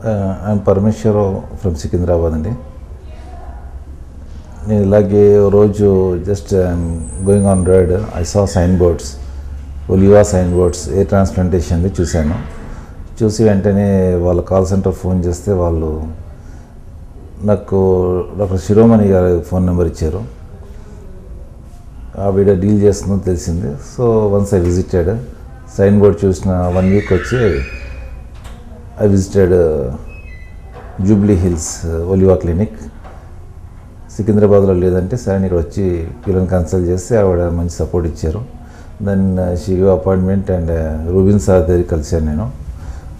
I'm Parameshwar from Secunderabad అండి. నేను ఇలాగే రోజు just going on road I saw sign boards, Oliva sign boards air ట్రాన్స్ప్లాంటేషన్ది చూశాను. చూసి వెంటనే వాళ్ళ కాల్ సెంటర్ ఫోన్ చేస్తే వాళ్ళు నాకు డాక్టర్ శిరోమణి గారి ఫోన్ నెంబర్ ఇచ్చారు. ఆవిడ డీల్ చేస్తుందని తెలిసింది. So once I visited, sign board చూసిన 1 వీక్ వచ్చి I visited Jubilee Hills Oliva clinic. సికింద్రాబాద్లో లేదంటే సరే ఇక్కడ వచ్చి వీళ్ళని కన్సల్ట్ చేస్తే ఆవిడ మంచి సపోర్ట్ ఇచ్చారు. Then she give appointment and Rubin sir దగ్గర కలిశాను నేను.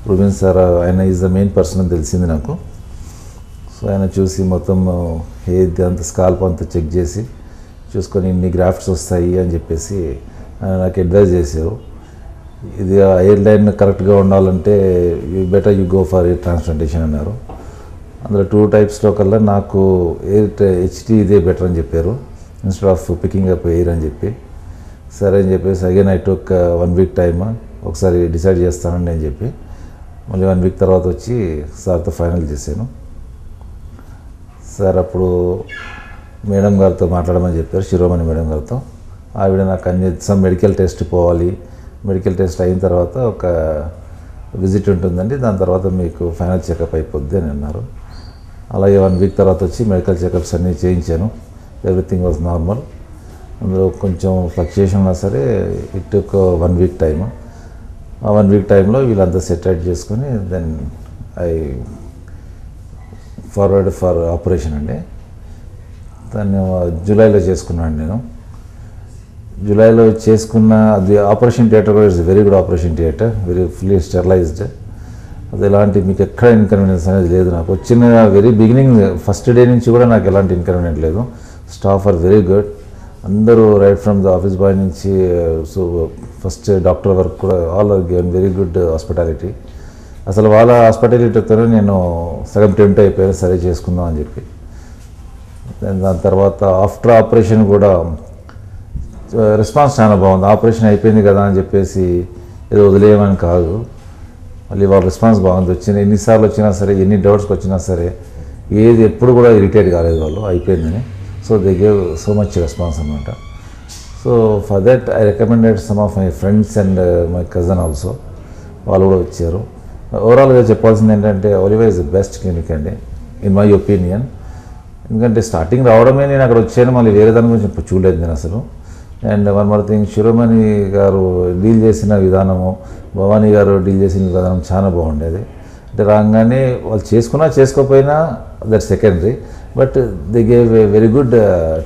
రూబిన్ సార్ ఆయన ఈజ్ ద మెయిన్ పర్సన్ అని తెలిసింది నాకు. సో ఆయన చూసి మొత్తం ఏది అంత స్కాల్ప్ అంతా చెక్ చేసి చూసుకొని ఇన్ని గ్రాఫ్ట్స్ వస్తాయి అని చెప్పేసి ఆయన నాకు అడ్వైజ్ చేశారు. ఇది ఎయిర్ లైన్ కరెక్ట్గా ఉండాలంటే better you go for air transplantation అన్నారు. అందులో 2 టైప్స్లో కల్లా నాకు హెచ్టీ ఇదే బెటర్ అని చెప్పారు, instead of picking up air అని చెప్పి. సరే అని చెప్పేసి again I took 1 week time, ఒకసారి డిసైడ్ చేస్తానండి అని చెప్పి మళ్ళీ 1 వీక్ తర్వాత వచ్చి సార్తో ఫైనల్ చేశాను. సార్ అప్పుడు మేడం గారితో మాట్లాడమని చెప్పారు, శిరోమణి మేడం గారితో. ఆవిడ నాకు అన్ని సమ్ మెడికల్ టెస్ట్ పోవాలి, మెడికల్ టెస్ట్ అయిన తర్వాత ఒక విజిట్ ఉంటుందండి, దాని తర్వాత మీకు ఫైనల్ చెకప్ అయిపోద్ది అని అన్నారు. అలాగే 1 వీక్ తర్వాత వచ్చి మెడికల్ చెకప్స్ అన్నీ చేయించాను. Everything was normal. అందులో కొంచెం ఫ్లక్చుయేషన్ ఉన్నా సరే ఇట్ టుక్ 1 వీక్ టైమ్. ఆ 1 వీక్ టైంలో వీళ్ళంతా సెటిల్ చేసుకొని then I forward for operation అండి. దాన్ని జూలైలో చేసుకున్నాను నేను. జూలైలో చేసుకున్న అది ఆపరేషన్ థియేటర్ కూడా it's very good operation theatre, very fully sterilised. అది ఎలాంటి మీకు ఎక్కడ ఇన్కన్వీనియన్స్ అనేది లేదు. నాకు వచ్చిన వెరీ బిగినింగ్ ఫస్ట్ డే నుంచి కూడా నాకు ఎలాంటి ఇన్కన్వీనియన్స్ లేదు. స్టాఫ్ ఆర్ వెరీ గుడ్, అందరూ right from the office boy నుంచి సో ఫస్ట్ డాక్టర్ వరకు కూడా all are given very good hospitality. అసలు వాళ్ళ హాస్పిటాలిటీతోనే నేను సగం టెంప్ట్ అయిపోయాను సరే చేసుకుందాం అని చెప్పి. దాని తర్వాత ఆఫ్టర్ ఆపరేషన్ కూడా రెస్పాన్స్ చాలా బాగుంది. ఆపరేషన్ అయిపోయింది కదా అని చెప్పేసి ఏదో వదిలేయమని కాదు, మళ్ళీ వాళ్ళ రెస్పాన్స్ బాగుంది. ఎన్నిసార్లు వచ్చినా సరే, ఎన్ని డౌట్స్కి వచ్చినా సరే ఏది ఎప్పుడు కూడా ఇరిటేట్ కాలేదు వాళ్ళు అయిపోయిందని. So they gave so much response అనమాట. So for that I recommended some of my friends and my cousin also, వాళ్ళు కూడా వచ్చారు. ఓవరాల్గా చెప్పాల్సింది ఏంటంటే Oliva is the best clinic అండి ఇన్ మై ఒపీనియన్. ఎందుకంటే స్టార్టింగ్ రావడమే నేను అక్కడ వచ్చాను, మళ్ళీ వేరే దాని గురించి చూడలేదు నేను అసలు. అండ్ వన్ మోర్ థింగ్, శిరోమణి గారు డీల్ చేసిన విధానము, భవానీ గారు డీల్ చేసిన విధానం చాలా బాగుండేది. అంటే రాగానే వాళ్ళు చేసుకున్నా చేసుకోకపోయినా that secondary, but they gave a very good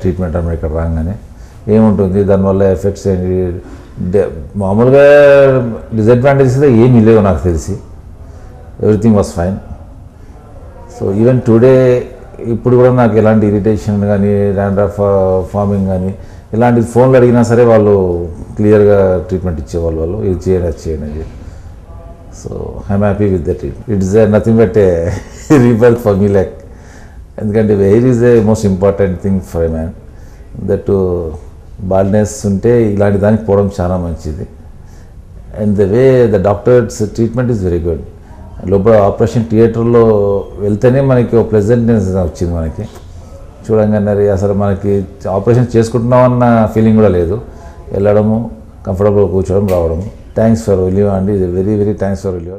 treatment అన్నమాట. ఇక్కడ రాగానే ఏముంటుంది, దానివల్ల ఎఫెక్ట్స్ ఏంటి, మామూలుగా డిసడ్వాంటేజెస్ ఏమీ లేవు నాకు తెలిసి. Everything was fine. So even today ఇప్పుడు కూడా నాకు ఎలాంటి ఇరిటేషన్ కానీ, డాండ్రఫ్ ఫార్మింగ్ కానీ ఇలాంటి ఫోన్లు అడిగినా సరే వాళ్ళు క్లియర్గా ట్రీట్మెంట్ ఇచ్చేవాళ్ళు. వాళ్ళు ఇది చేయండి అది చేయండి అని. So I'm happy with that. It's nothing but a rebirth for me like. ఎందుకంటే air is a most important thing for a man. That baldness ఉంటే ఇలాంటి దానికి పోవడం చాలా మంచిది. And the way the doctors treatment is very good. లోపల operation థియేటర్లో వెళ్తేనే మనకి ఒక ప్లెజెంట్నెస్ వచ్చింది. మనకి చూడంగానే అసలు మనకి ఆపరేషన్ చేసుకుంటున్నామన్న ఫీలింగ్ కూడా లేదు. వెళ్ళడము, కంఫర్టబుల్గా కూర్చోవడం, రావడము. థ్యాంక్స్ ఫర్ ఒలివా అండి, వెరీ వెరీ థ్యాంక్స్ ఫర్ ఒలివా.